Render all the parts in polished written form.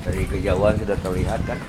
Dari kejauhan sudah terlihat kan.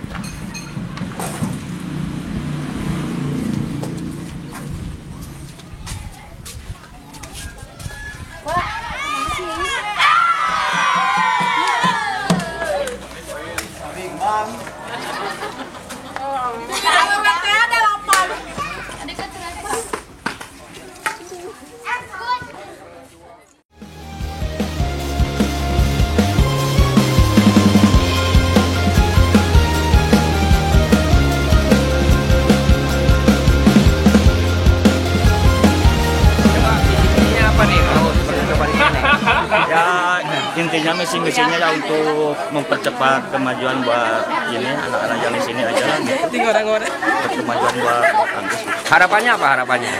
Intinya misi-misinya ya untuk mempercepat kemajuan buat ini anak-anak yang di sini aja. Kemajuan buat kampus. Harapannya apa harapannya?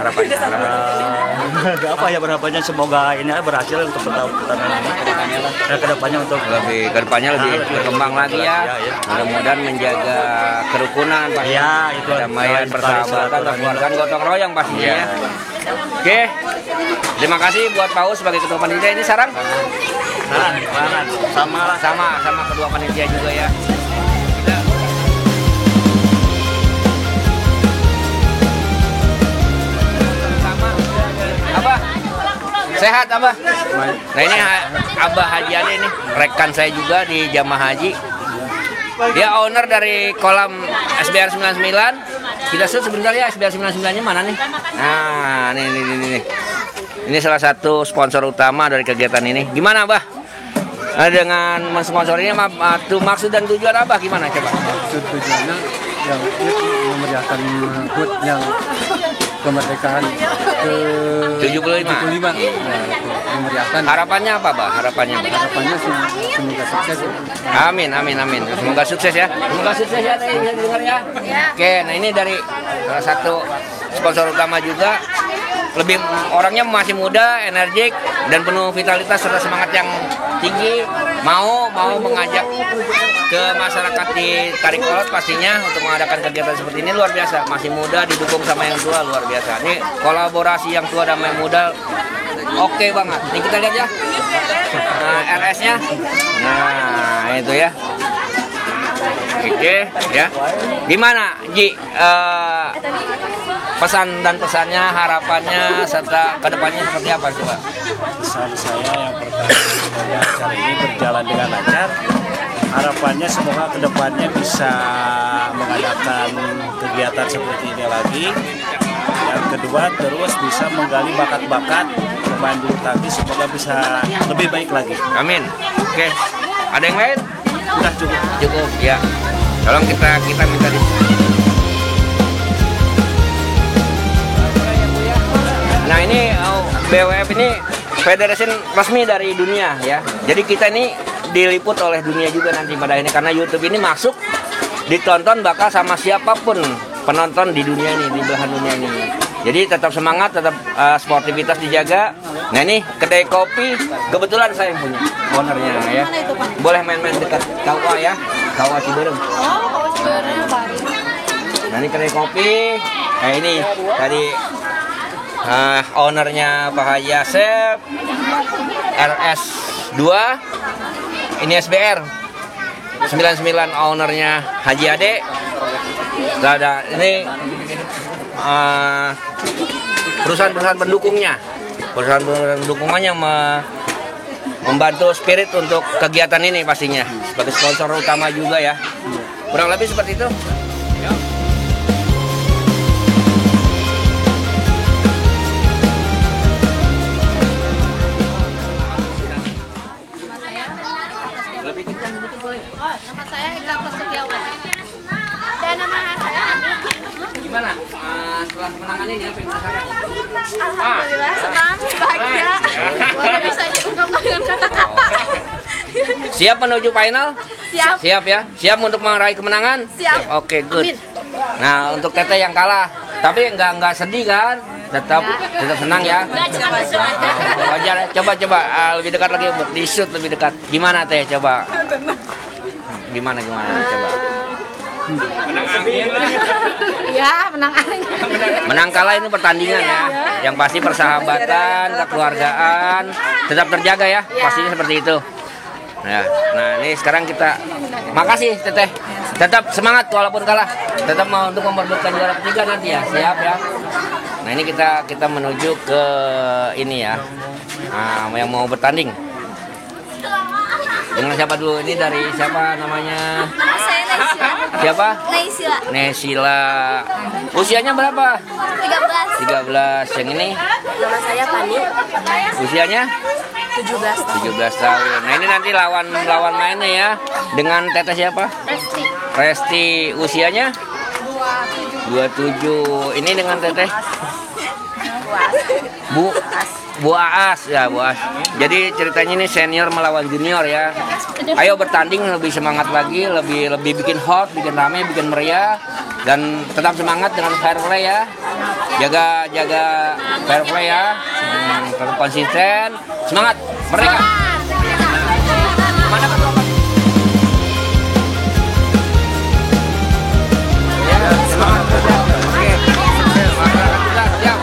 Apa ya berharapannya semoga ini berhasil untuk pertanian ini. Kedepannya untuk kedepannya lebih berkembang lagi ya. Mudah-mudahan menjaga kerukunan, kedamaian, persahabatan, kekeluargaan, gotong royong pastinya ya. Oke, terima kasih buat Paus sebagai ketua panitia. Ini sarang? Sama kedua panitia juga ya. Abah, sehat Abah? Nah ini Abah Haji Ade nih, rekan saya juga di Jamaah Haji. Dia owner dari kolam SBR 99. Kita shoot sebentar ya, SBR 99-nya mana nih? Nah, nih. Ini salah satu sponsor utama dari kegiatan ini. Gimana, Abah? Dengan mensponsorinya, maksud dan tujuan Abah gimana coba? Maksud tujuannya yang memeriahkan HUT yang kemerdekaan ke 75. Memeriahkan. Harapannya apa, Bah? Harapannya semoga sukses. Amin. Semoga sukses ya. Semoga sukses ya, bisa dengar ya. Oke, nah ini dari salah satu sponsor utama juga. Lebih orangnya masih muda, energik dan penuh vitalitas serta semangat yang tinggi. Mau mengajak ke masyarakat di Tarikolot pastinya untuk mengadakan kegiatan seperti ini luar biasa. Masih muda, didukung sama yang tua, luar biasa. Ini kolaborasi yang tua dan yang muda oke banget. Ini kita lihat ya. Nah, RS-nya. Nah, itu ya. Oke, ya. Gimana, Ji? Pesan dan pesannya, harapannya, serta kedepannya seperti apa coba? Pesan saya yang pertama, semoga acara ini berjalan dengan lancar. Harapannya semoga kedepannya bisa mengadakan kegiatan seperti ini lagi. Yang kedua, terus bisa menggali bakat-bakat pemain bulu tangkis semoga bisa lebih baik lagi. Amin. Oke. Ada yang lain? Sudah cukup. Cukup ya. Tolong kita minta di. Nah ini BWF ini federasi resmi dari dunia ya. Jadi kita ini diliput oleh dunia juga nanti pada ini karena YouTube ini masuk ditonton bakal sama siapapun penonton di dunia ini, di belahan dunia ini. Jadi tetap semangat, tetap sportivitas dijaga. Nah ini kedai kopi kebetulan saya yang punya ownernya ya. Boleh main-main dekat KUA ya, KUA Ciberem. Oh, Ciberem baik. Nah ini kedai kopi. Nah ini tadi ownernya Pak Haji Asep, RS2, ini SBR 99 ownernya Haji Ade. Ada ini perusahaan-perusahaan pendukungnya, yang membantu spirit untuk kegiatan ini pastinya sebagai sponsor utama juga ya. Kurang lebih seperti itu. Nama saya Eka Prasetyawan. Dan nama saya Gimana? Setelah kemenangan ini apa yang dirasakan? Alhamdulillah senang, bahagia. Tidak bisa diungkapkan dengan kata-kata. Siap menuju final? Siap. Siap ya? Siap untuk meraih kemenangan? Siap. Oke, good. Amin. Nah, untuk Teteh yang kalah, tapi nggak sedih kan? Tetap senang ya. Wajar. Coba lebih dekat lagi, di shoot lebih dekat. Gimana Teh? Coba. Gimana coba. Iya, menang angin. Menang kalah ini pertandingan ya. Yang pasti persahabatan, kekeluargaan tetap terjaga ya. Pastinya seperti itu. Ya. Nah, ini sekarang kita makasih Teteh. Tetap semangat walaupun kalah. Tetap mau untuk memperebutkan juara ketiga nanti ya. Siap ya. Nah, ini kita menuju ke ini ya. Nah, yang mau bertanding. Dengan siapa dulu? Ini dari siapa namanya? Saya Naisila. Siapa? Naisila. Nesila. Usianya berapa? 13. 13. Yang ini Nama saya Fani. usianya 17 tahun. 17 tahun. Nah, ini nanti lawan mainnya ya. Dengan Teteh siapa? Resti. Resti. Usianya 27. Ini dengan Teteh Bu Aas ya, Bu Aas. Jadi ceritanya ini senior melawan junior ya. Ayo bertanding lebih semangat lagi, lebih bikin hot, bikin rame, bikin meriah, dan tetap semangat dengan fair play ya. Jaga fair play ya. Tetap konsisten, semangat, merdeka. Mana ketua? Ya, semangat. Oke. Masyarakat kita siap.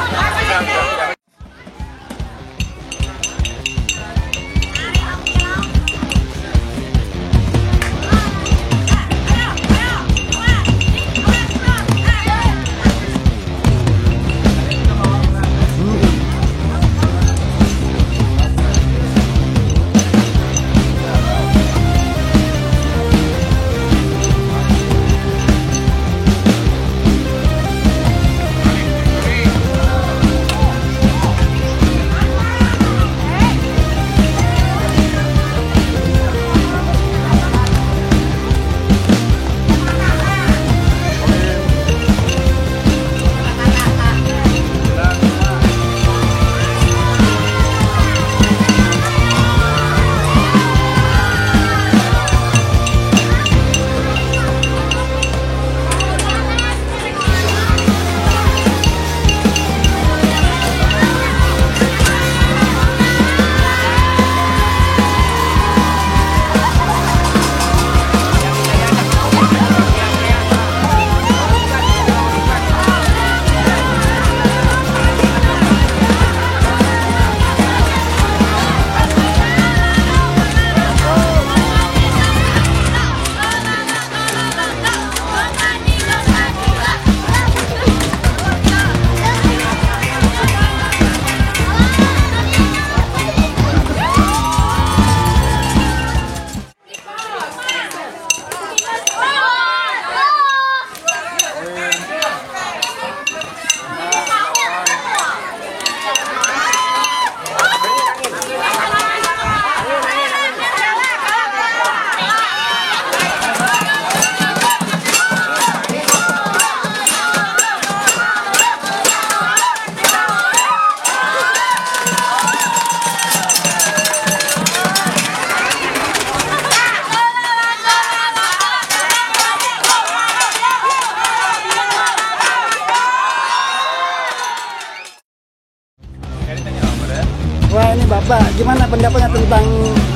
Wah, ini Bapak, gimana pendapatnya tentang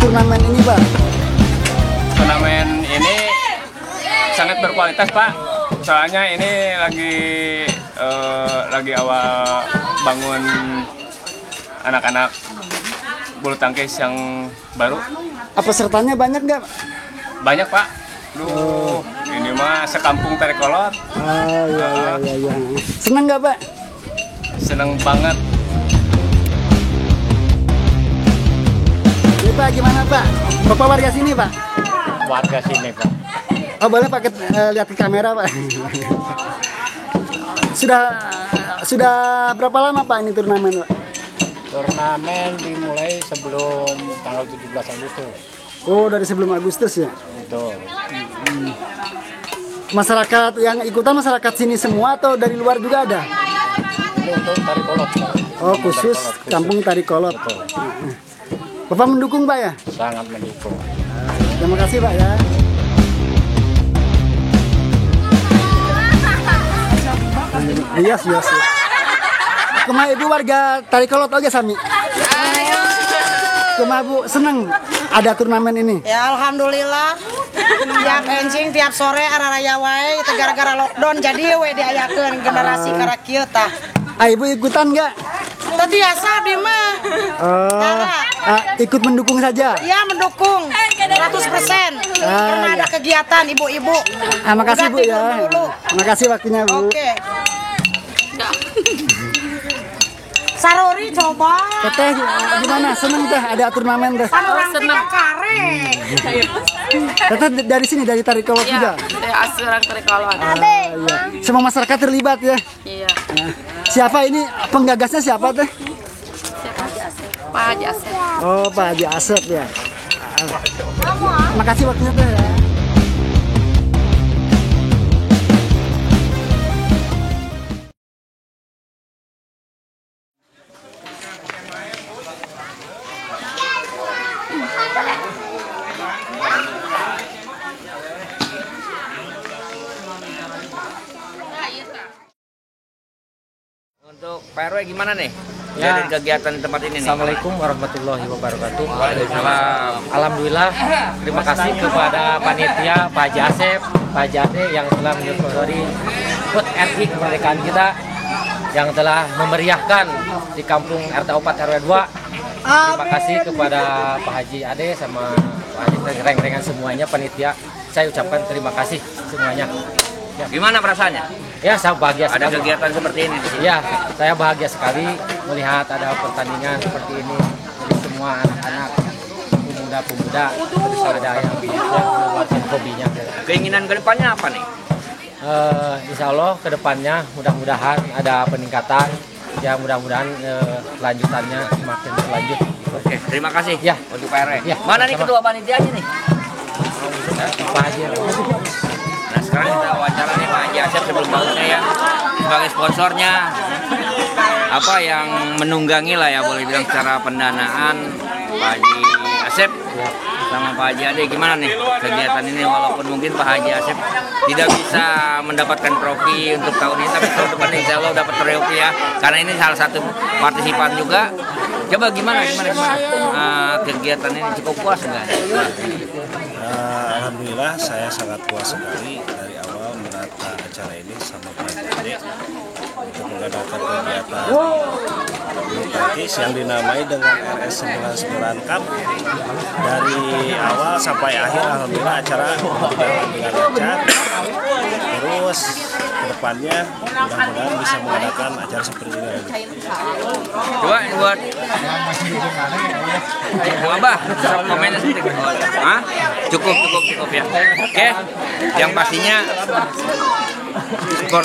turnamen ini, Pak? Turnamen ini sangat berkualitas, Pak. Soalnya ini lagi awal bangun anak-anak bulu tangkis yang baru. Apa pesertanya banyak nggak? Banyak, Pak. Duh, ini mah sekampung Tarikolot. Ah, iya. Seneng nggak, Pak? Seneng banget. Ini Pak, gimana Pak? Bapak warga sini, Pak? Warga sini, Pak. Oh, boleh Pak lihat ke kamera, Pak? Sudah berapa lama Pak ini turnamen, Pak? Turnamen dimulai sebelum tanggal 17 Agustus. Oh, dari sebelum Agustus ya? Betul. Masyarakat yang ikutan masyarakat sini semua atau dari luar juga ada? Ini untuk Tarikolot, Pak. Oh, khusus kampung Tarikolot. Betul. Bapak mendukung, Pak ya? Sangat mendukung. Terima kasih, Pak ya. Yes. Kumaha ibu warga Tarikolot oke sami? Kumaha bu seneng ada turnamen ini? Ya alhamdulillah Tiap encing tiap sore araraya wae itu gara-gara lockdown jadi we diayakeun generasi kara kieu tah. Ibu ikutan nggak? Tadi biasa abdi mah. Ikut mendukung saja. Iya mendukung 100%. Karena ada kegiatan ibu-ibu. Makasih Bu ya. Makasih waktunya Bu. Oke. Sarori coba. Teteh gimana? Seneng teh ada turnamen teh? Seneng kare. Teteh dari sini dari Tarikolot juga. Iya, asuran Tarikolot. Iya. Semua masyarakat terlibat ya. Iya. Siapa ini penggagasnya siapa teh? Pak Haji Asep. Oh, Pak Haji Asep ya. Makasih waktunya teh ya. Untuk Pak RW gimana nih? Ya. Dari kegiatan di tempat ini nih. Assalamualaikum warahmatullahi wabarakatuh. Waalaikumsalam. Alhamdulillah, terima kasih kepada panitia Pak Haji Asep, Pak Haji Ade yang telah menyokori HUT RI kemerdekaan kita, yang telah memeriahkan di kampung RT 4 RW 2. Terima kasih kepada Pak Haji Ade sama Pak Haji reng-rengan semuanya panitia. Saya ucapkan terima kasih semuanya. Ya. Gimana perasaannya? Ya, saya bahagia sekali. Ada kegiatan seperti ini. Ya, saya bahagia sekali melihat ada pertandingan seperti ini. Jadi semua anak-anak, pemuda-pemuda terus ada yang mengeluarkan hobinya. Keinginan kedepannya apa nih? Insya Allah kedepannya mudah-mudahan ada peningkatan. Ya mudah-mudahan kelanjutannya semakin berlanjut. Oke, terima kasih ya untuk Pak RW. Ya, mana nih ketua panitianya nih? Pak Haji. Nah sekarang kita wawancara nih Pak Haji Asep sebelum bautnya ya sebagai sponsornya apa yang menunggangi lah ya boleh bilang secara pendanaan Pak Haji Asep sama Pak Haji Ade. Gimana nih kegiatan ini walaupun mungkin Pak Haji Asep tidak bisa mendapatkan trofi untuk tahun ini tapi tahun depan insya Allah dapat trofi ya karena ini salah satu partisipan juga. Coba gimana kegiatan ini cukup puas nggak? Alhamdulillah saya sangat puas sekali dari awal menata acara ini sama Pak Haji untuk mengadakan kegiatan bulu tangkis yang dinamai dengan RS 99 Cup. Dari awal sampai akhir alhamdulillah acara berjalan dengan lancar. Terus kedepannya mudah-mudahan bisa mengadakan acara seperti ini lagi. Coba buat Abah, komennya sedikit. Hah? Cukup ya. Oke. Yang pastinya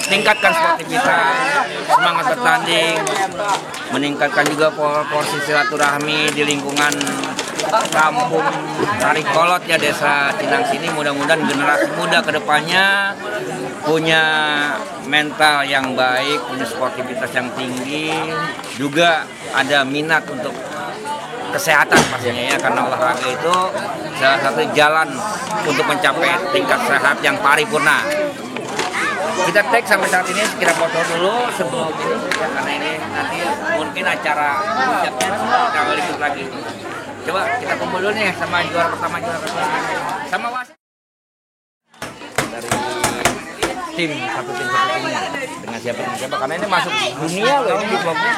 tingkatkan sportivitas, semangat bertanding, meningkatkan juga porsi silaturahmi di lingkungan kampung Tarikolot ya Desa Cinang sini. Mudah-mudahan generasi muda kedepannya punya mental yang baik, punya sportivitas yang tinggi, juga ada minat untuk kesehatan pastinya ya karena olahraga itu salah satu jalan untuk mencapai tingkat sehat yang paripurna. Kita take sampai saat ini kita foto dulu sebelum ini ya, karena ini nanti mungkin acara puncaknya kita liput lagi. Coba kita kumpul dulu nih sama juara pertama sama wasit dari tim satu timnya dengan siapa karena ini masuk dunia loh ini di vlognya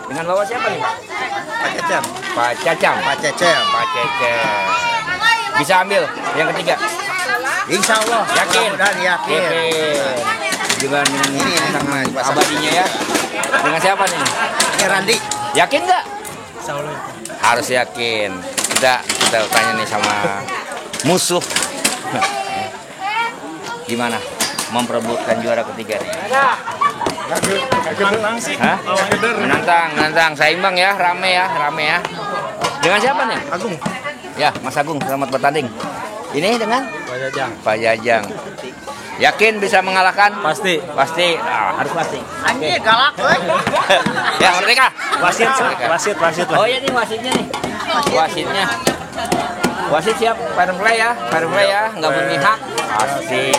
dengan bawa siapa nih Pak Cacam bisa ambil yang ketiga Insya Allah yakin dengan abadinya ya dengan siapa nih Randi yakin nggak harus yakin kita tanya nih sama musuh gimana memperebutkan juara ketiga nih. Menantang, seimbang ya, rame ya. Dengan siapa nih? Agung. Ya, Mas Agung, selamat bertanding. Ini dengan Pak Jajang. Yakin bisa mengalahkan? Pasti. Harus pasti. Anjir galak Ya, Merdeka. Wasit. Oh iya nih wasitnya nih. Wasit siap, fair play ya, nggak berpihak. Pasti.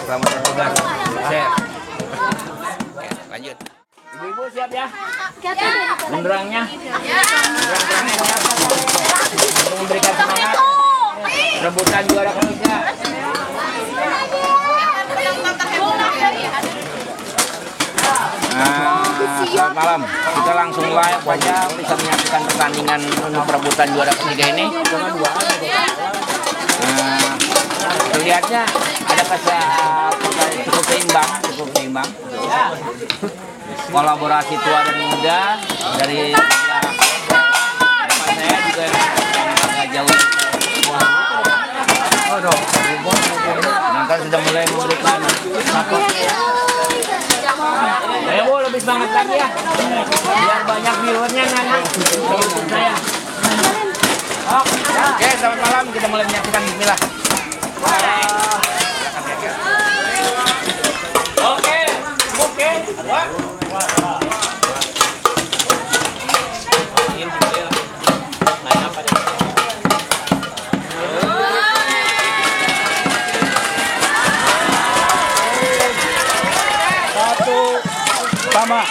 Selamat bertugas. Siap. Oke, lanjut. Ibu-ibu siap ya? Menderangnya. Untuk memberikan semangat. rebutan juara ketiga. Selamat malam. Kita langsung live aja bisa menyaksikan pertandingan untuk perebutan juara ketiga ini. Terlihatnya ada cukup seimbang. Kolaborasi tua dan muda dari depan saya juga yang agak jauh. Nonton sudah mulai memberikan support. Ayo Bu, lebih semangat lagi ya. Biar banyak viewernya nanti untuk saya. Oke, selamat malam. Kita mulai menyaksikan bismillah. Oke. Sama.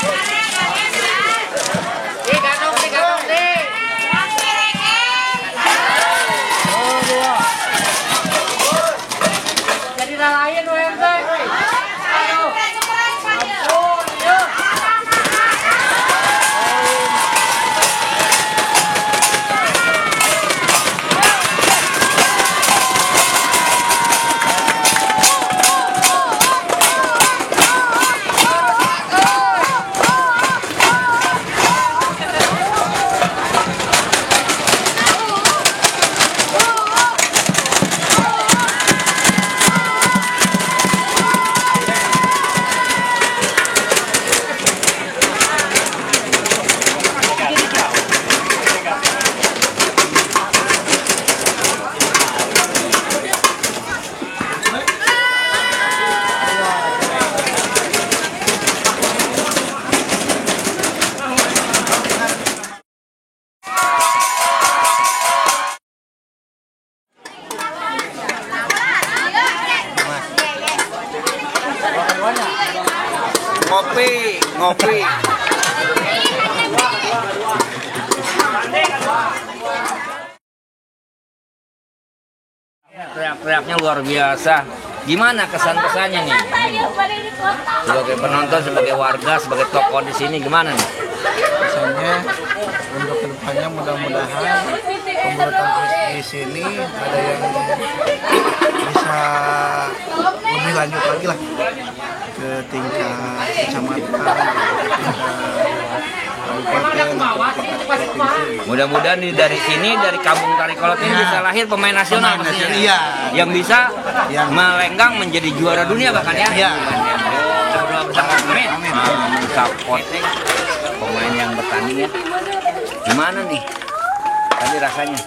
Jadi lain WMT. Aduh. Ampun, yuk. Ngopi. Teriak-teriaknya luar biasa. Gimana kesan-kesannya nih? Sebagai penonton, sebagai warga, sebagai tokoh di sini gimana nih? Kesannya untuk kedepannya mudah-mudahan pembulu tangkis di sini ada yang bisa lebih lanjut lagi lah ke tingkat kecamatan, Mudah-mudahan dari sini, dari Kampung Tarikolot ini bisa lahir pemain nasional pastinya. Iya. Yang bisa melenggang menjadi juara dunia bahkan ya. Iya. Kita berdoa bersama amin. Support pemain yang bertanding ya. Gimana nih? Tadi rasanya?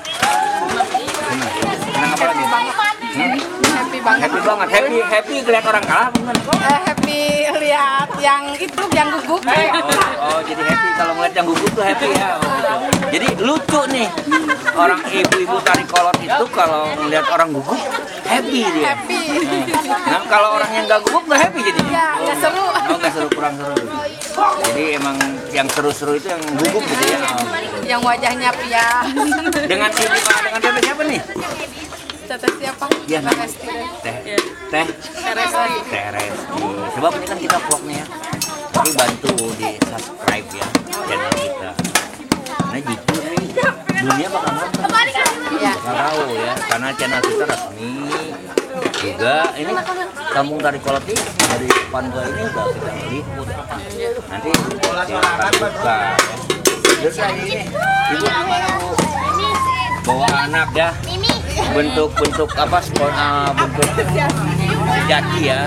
Senang apa lagi? Happy banget. Happy lihat orang kalah bukan? Happy lihat yang itu yang gugup. Oh, jadi happy kalau ngeliat yang gugup tuh happy ya. Oh, gitu. Jadi lucu nih. Orang ibu-ibu Tarikolot itu kalau ngeliat orang gugup happy dia. Nah, kalau orang yang gak gugup gak happy jadi. Ya, nggak seru. Oh, gak seru, kurang seru. Jadi emang yang seru-seru itu yang gugup gitu ya. Oh. Yang wajahnya pia. Dengan teteh siapa nih? Teteh siapa? Ya, Resti. Teh Resti. Sebab ini kan kita vlog nih ya. Tapi bantu di subscribe ya channel kita. Karena jujur nih dunia bakal nonton. Iya. Nggak tahu ya, karena channel kita resmi. Juga ini Kampung Tarikolot ini dari Pangga ini udah kita liput. Nanti silakan buka. Terus ini ibu bawa anak ya. Bentuk apa bentuk jati ya.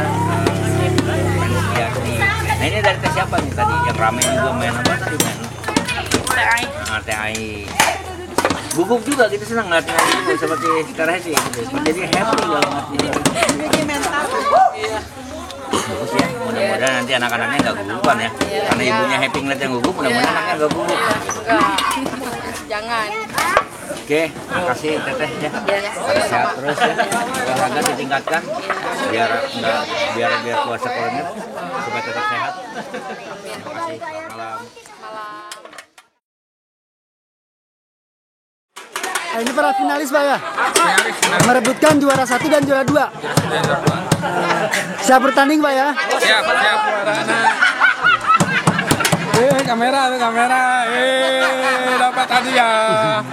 Jati. Nah ini dari teh siapa nih tadi yang rame juga main apa tadi main? Teh ai. Gugup juga gitu, senang ngeliatnya gitu, seperti sekarang sih gitu. Jadi happy banget ini. Bagus ya, mudah-mudahan nanti anak-anaknya nggak gugupan ya. Karena ibunya happy ngeliat yang gugup, mudah-mudahan anaknya nggak gugup. Jangan. Oke, makasih teteh ya. Sehat terus ya. Olahraga ditingkatkan biar puasa koroner supaya tetap sehat. Terima kasih. Selamat malam. Nah, ini para finalis Pak ya? Merebutkan juara 1 dan juara 2. Siap bertanding Pak ya? Siap. Kamera. Dapat hadiah.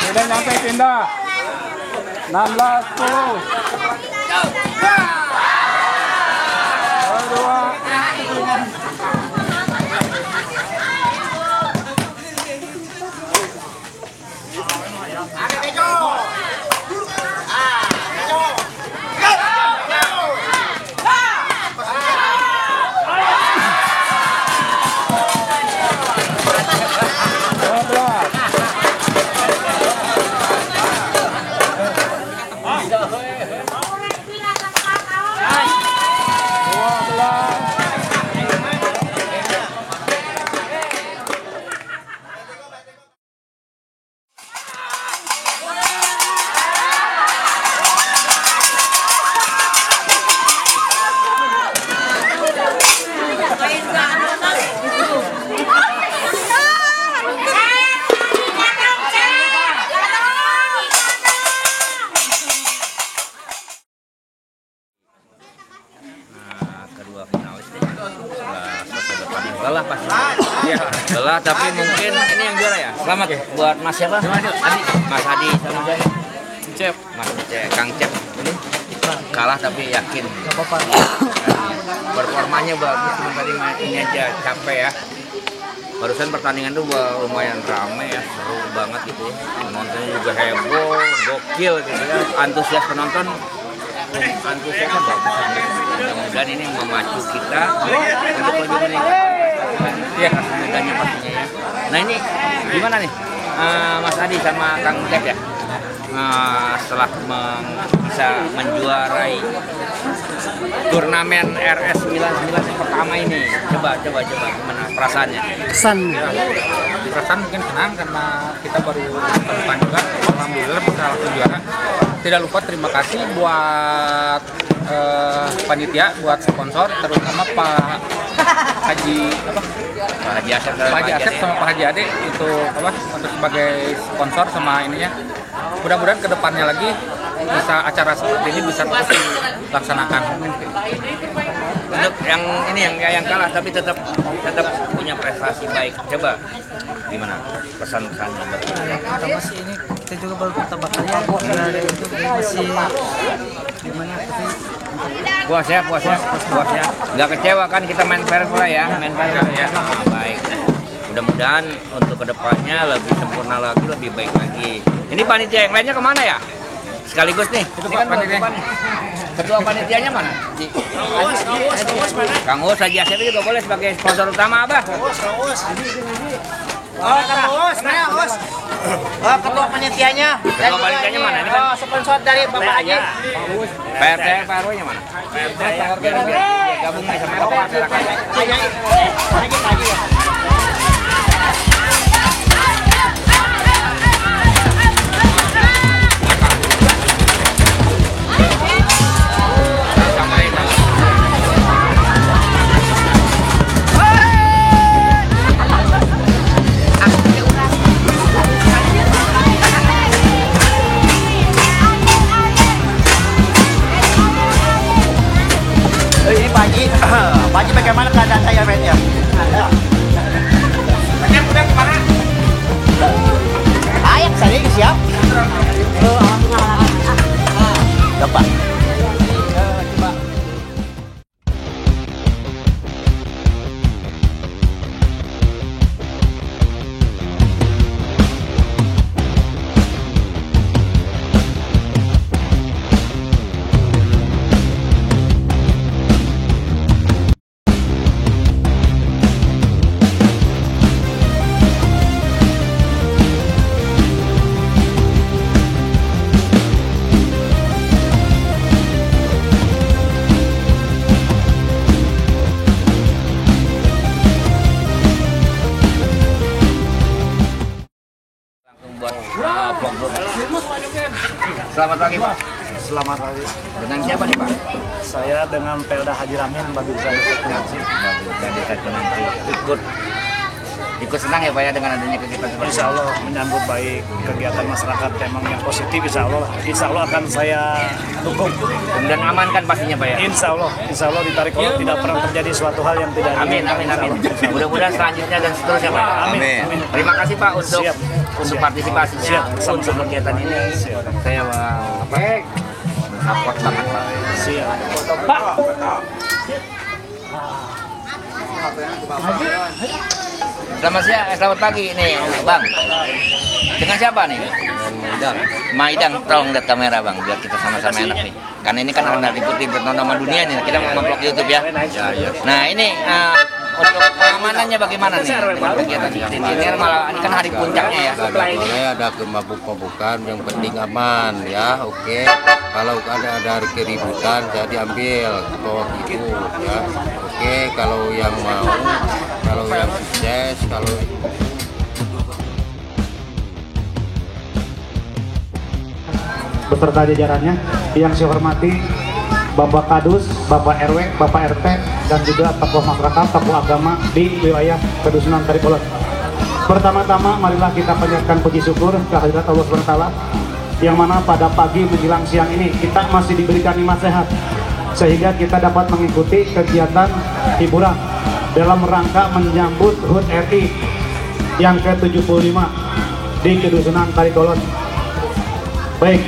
Udah nyampe pindah 16 10 Lelah pasti. Iya, lelah tapi mungkin ini yang juara ya. Selamat buat Mas siapa? Adi. Mas Adi sama saya. Cep. Mas Cep, Kang Cep. Ini kalah tapi yakin. Enggak apa-apa. Performanya bagus, cuma tadi ini aja capek ya. Barusan pertandingan tuh lumayan ramai ya, seru banget gitu. Penontonnya juga heboh, gokil gitu ya. Antusias penonton antusiasnya bagus. Mudah-mudahan ini memacu kita untuk lebih meningkat. Iya, harganya pastinya ya. Nah ini gimana nih Mas Adi sama Kang Cep ya? Setelah bisa menjuarai turnamen RS99 pertama ini, coba gimana perasaannya? Perasaan mungkin senang karena kita baru depan juga, alhamdulillah bisa langsung juara. Tidak lupa terima kasih buat panitia, buat sponsor, terutama Pak Haji Asep sama Pak Haji Ade itu untuk sebagai sponsor sama ininya. Mudah-mudahan kedepannya lagi bisa acara seperti ini bisa terus dilaksanakan. Untuk yang ini yang kalah tapi tetap punya prestasi baik. Coba gimana pesan-pesannya? Pertama sih ini kita juga baru pertama kali ya itu masih gimana puas ya nggak kecewa kan kita main fair play ya baik. Mudah-mudahan untuk kedepannya lebih sempurna lagi, lebih baik lagi. Ini panitia yang lainnya kemana ya? Sekaligus nih. Itu kan ketua panitianya mana? Kang Us, Haji Asep juga boleh sebagai sponsor utama Abah. Kang Us, mana Us? Ketua panitianya. Ketua panitianya mana? Ini kan sponsor dari Bapak Haji. PRT PRW-nya mana? PRT gabung nih sama masyarakat. Haji. Pak Haji, bagaimana keadaan saya, men ya? Udah kemana? Ayak saya siap. Dapat. Coba. Selamat pagi Pak. Selamat pagi. Dengan siapa nih Pak? Saya dengan Pelda Haji Ramin Babinsa Finansi. Ikut senang ya Pak ya dengan adanya kegiatan seperti ini? Insya Allah menyambut baik kegiatan masyarakat memang yang positif, insya Allah akan saya dukung. Dan aman kan pastinya Pak ya? Insya Allah di Tarikolot tidak pernah terjadi suatu hal yang tidak Amin. Mudah-mudahan selanjutnya dan seterusnya Pak. Amin. Terima kasih Pak untuk partisipasinya untuk kegiatan ini. Saya support banget Pak. Siap. Pak. Selamat pagi nih Bang. Dengan siapa nih? Maidang, tolong lihat kamera Bang, biar kita sama-sama enak nih. Karena ini kan akan diikuti bernama dunia nih, kita mau vlog YouTube ya. Nah ini untuk pengamanannya bagaimana nih dengan kegiatan ini? Ini kan hari puncaknya ya. Boleh ada kemabuk-mabukan, yang penting aman ya, oke. Kalau ada keributan saya diambil toh gitu ya. Oke, kalau yang mau, kalau yang sukses, kalau beserta jajarannya yang saya hormati Bapak Kadus, Bapak RW, Bapak RT, dan juga tokoh masyarakat, tokoh agama di wilayah Kedusunan Tarikolot. Pertama-tama marilah kita panjatkan puji syukur kehadirat Allah SWT, yang mana pada pagi menjelang siang ini kita masih diberikan nikmat sehat, sehingga kita dapat mengikuti kegiatan hiburan dalam rangka menyambut HUT RI yang ke-75 di Kedusunan Tarikolot. Baik,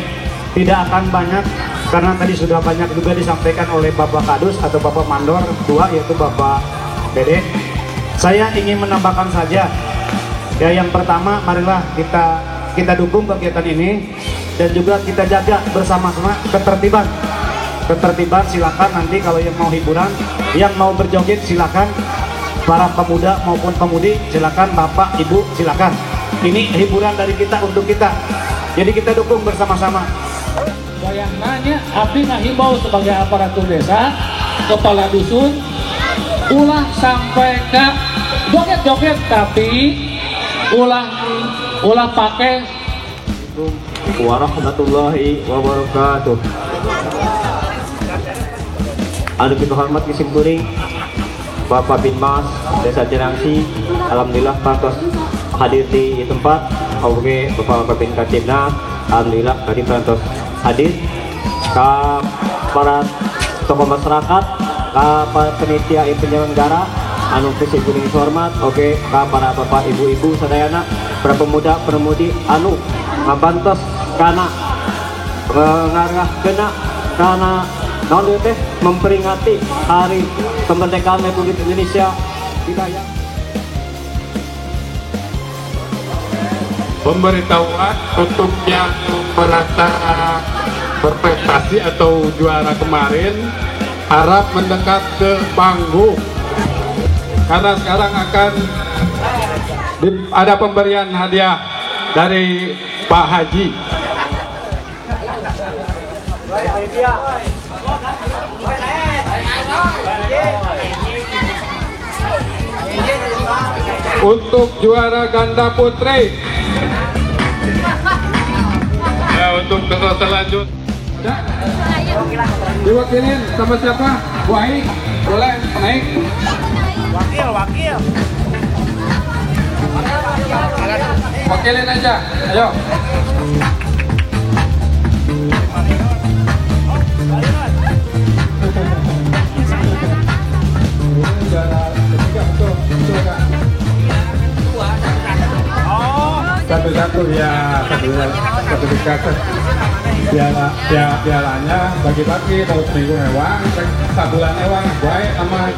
tidak akan banyak karena tadi sudah banyak juga disampaikan oleh Bapak Kadus atau Bapak Mandor 2, yaitu Bapak Dede. Saya ingin menambahkan saja ya, yang pertama marilah kita dukung kegiatan ini dan juga kita jaga bersama-sama ketertiban. Silakan nanti kalau yang mau hiburan, yang mau berjoget silakan, para pemuda maupun pemudi silakan, Bapak Ibu silakan. Ini hiburan dari kita untuk kita. Jadi kita dukung bersama-sama. Yang nanya, abdi ngahimbau sebagai aparatur desa, kepala dusun, ulah sampai ke joget-joget, tapi ulah pakai warahmatullahi wabarakatuh. Anu kita hormat kisim kuring Bapak Binmas Desa Jenangsi, alhamdulillah pantos hadir di tempat. Oke, Bapak Bin Katibna, alhamdulillah tadi pantos hadir. Ka para tokoh masyarakat, ka para panitia penyelenggara anu kisim kuring hormat. Oke, ka para bapak ibu-ibu sadayana, para pemuda pemudi anu ngabantos kana ngarah kena kana non teh memperingati hari kemerdekaan Republik Indonesia. Hidayah pemberitahuan untuk yang merasa berprestasi atau juara kemarin harap mendekat ke panggung karena sekarang akan ada pemberian hadiah dari Pak Haji. Untuk juara ganda putri ya, untuk terus selanjutnya diwakilin sama siapa? Bu Aik, boleh naik. Wakil wakilin aja, ayo. Satu-satu ya, satu dikasih pialanya bagi-bagi, kalau seminggu ewang, sebulan ewang, baik aman.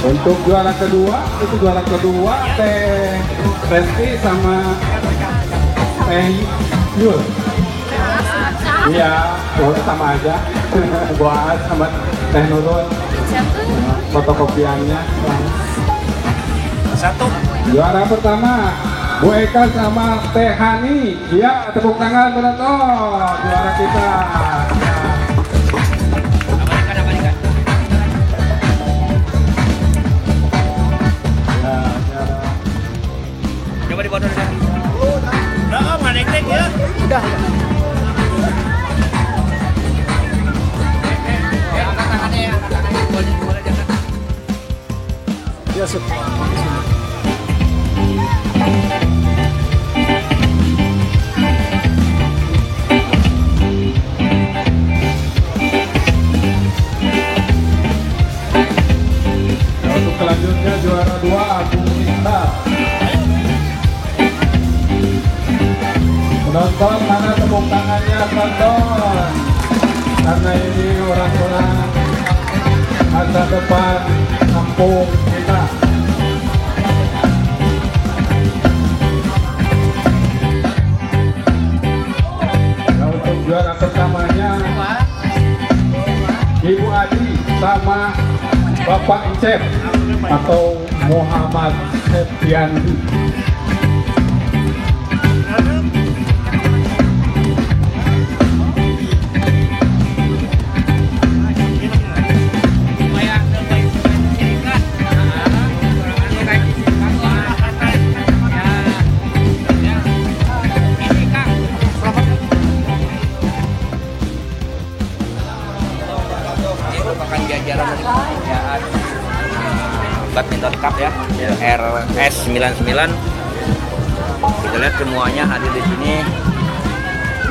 Untuk juara kedua, itu juara kedua Teh Resti sama Teh Yul. Iya, sama aja. Buat sama Teh Nurul. Fotokopiannya. Satu. Juara pertama Bu Eka sama Teh Hani. Iya, tepuk tangan penonton. Juara kita. Untuk selanjutnya juara 2 Agung Cinta. Penonton mana tepuk tangannya penonton, karena ini orang-orang masa depan kampung kita. Nah, untuk juara pertamanya Ibu Adi sama Bapak Encep atau Muhammad Septiandi. Jajaran dari pekerjaan badminton cup ya, RS 99. Kita lihat semuanya hadir di sini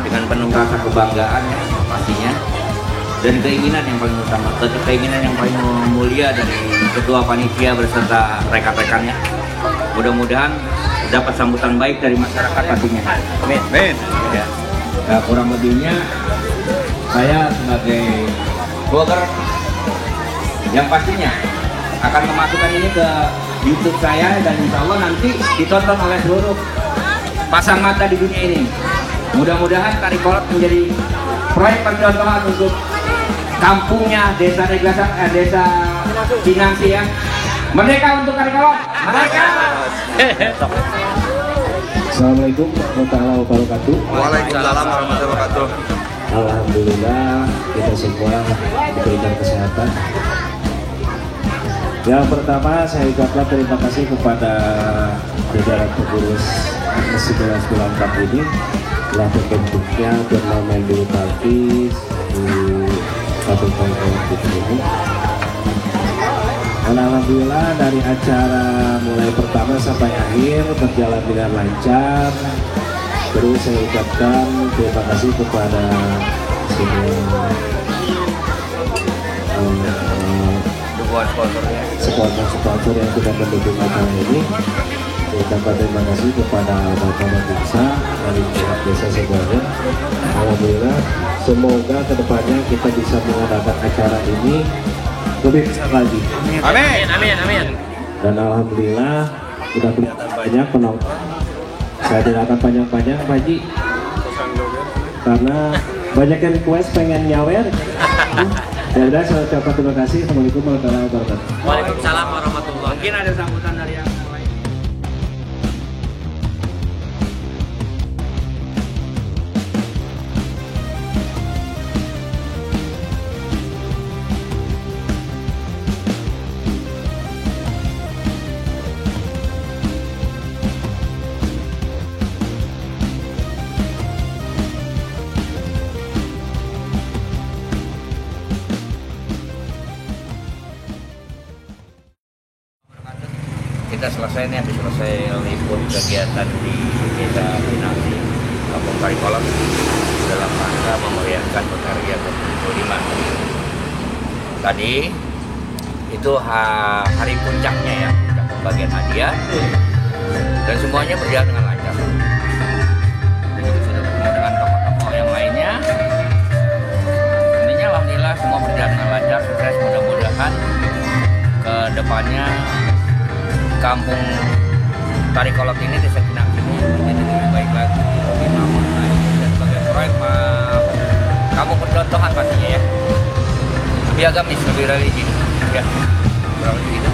dengan penuh rasa kebanggaan ya, pastinya, dan keinginan yang paling utama, keinginan yang paling mulia dari ketua panitia beserta rekan-rekannya. Mudah-mudahan dapat sambutan baik dari masyarakat pastinya. Amin. Ya. Nah, kurang lebihnya saya sebagai blogger yang pastinya akan memasukkan ini ke YouTube saya, dan insya Allah nanti ditonton oleh seluruh pasang mata di dunia ini. Mudah-mudahan Tari Kolot menjadi proyek percontohan untuk kampungnya Desa Cinangsi ya. Merdeka untuk Tari Kolot. Merdeka. Assalamualaikum warahmatullahi wabarakatuh. Waalaikumsalam warahmatullahi wabarakatuh. Alhamdulillah kita semua diberikan kesehatan. Yang pertama saya ucapkan terima kasih kepada jajaran pengurus 1994 ini telah terbentuknya turnamen bulu tangkis di Kabupaten Kolot ini. Dan alhamdulillah dari acara mulai pertama sampai akhir berjalan dengan lancar. Terus saya ucapkan terima kasih kepada semua sponsor yang sudah mendukung acara ini. Saya ucapkan terima kasih kepada Bapak Bapisa dari pihak desa semuanya. Alhamdulillah, semoga kedepannya kita bisa mengadakan acara ini lebih besar lagi. Amin, amin, amin. Dan alhamdulillah sudah kelihatan banyak penonton. Saya tidak akan panjang-panjang Pak Haji, karena banyak yang request pengen nyawer. Ya udah, saya ucapkan terima kasih. Assalamualaikum warahmatullahi wabarakatuh. Waalaikumsalam warahmatullahi wabarakatuh. Mungkin ada sambutan dari yang lain. Kita selesai nih, habis selesai libur kegiatan di Desa Cinangsi, Kampung Tari Kolot, dalam rangka memeriahkan PKRI yang ke-75. Tadi itu hari puncaknya ya, puncak pembagian hadiah, dan semuanya berjalan dengan lancar. Jadi sudah bertemu dengan tokoh-tokoh yang lainnya. Intinya alhamdulillah semua berjalan dengan lancar, sukses. Mudah-mudahan ke depannya Kampung Tari Kolot ini, Desa Cinangsi ini menjadi lebih baik lagi, lebih makmur lagi, dan sebagai proyek kampung percontohan pastinya ya, lebih agamis, lebih religi ya, kurang lebih gitu.